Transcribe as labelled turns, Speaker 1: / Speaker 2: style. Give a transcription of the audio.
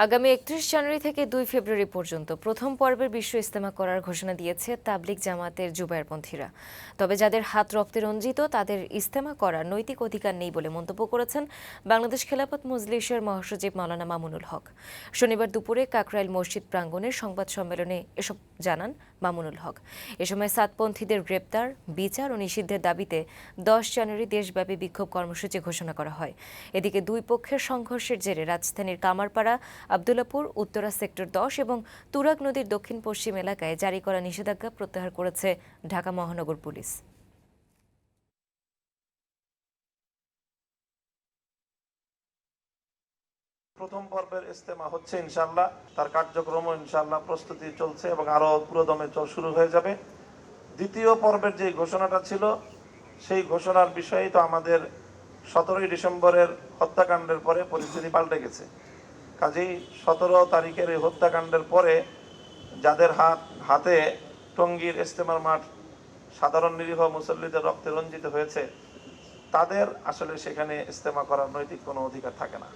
Speaker 1: আগামী ৩১ জানুয়ারি থেকে ২ ফেব্রুয়ারি পর্যন্ত প্রথম পর্বের বিশ্ব ইজতেমা করার ঘোষণা দিয়েছে তাবলিগ জামাতের জুবায়েরপন্থীরা। তবে যাদের হাত রক্তে রঞ্জিত তাদের ইজতেমা করার নৈতিক অধিকার নেই বলে মন্তব্য করেছেন বাংলাদেশ খেলাফত মজলিসের মহাসচিব মাওলানা মামুনুল হক। শনিবার দুপুরে কাকরাইল মসজিদ প্রাঙ্গণের সংবাদ সম্মেলনে এসব জানান মামুনুল হক। এ সময় সাতপন্থীদের গ্রেপ্তার, বিচার ও নিষিদ্ধের দাবিতে ১০ জানুয়ারি দেশব্যাপী বিক্ষোভ কর্মসূচি ঘোষণা করা হয়। এদিকে দুই পক্ষের সংঘর্ষের জেরে রাজধানীর কামারপাড়া, আবদুল্লাপুর, উত্তরা সেক্টর ১০ এবং তুরাগ নদীর দক্ষিণ পশ্চিম এলাকায় জারি করা নিষেধাজ্ঞা প্রত্যাহার করেছে ঢাকা মহানগর পুলিশ।
Speaker 2: প্রথম পর্বের ইজতেমা হচ্ছে ইনশাআল্লাহ, তার কার্যক্রম ইনশাআল্লাহ প্রস্তুতি চলছে এবং আরো পুরোদমে শুরু হয়ে যাবে। দ্বিতীয় পর্বের যে ঘোষণাটা ছিল সেই ঘোষণার বিষয়ে তো আমাদের ১৭ই ডিসেম্বরের হত্যাকাণ্ডের পরে পরিস্থিতি পাল্টে গেছে। কাজেই ১৭ তারিখের এই হত্যাকাণ্ডের পরে যাদের হাতে টঙ্গীর ইজতেমার মাঠ সাধারণ নিরীহ মুসল্লিদের রক্তে রঞ্জিত হয়েছে, তাদের আসলে সেখানে ইজতেমা করার নৈতিক কোনো অধিকার থাকে না।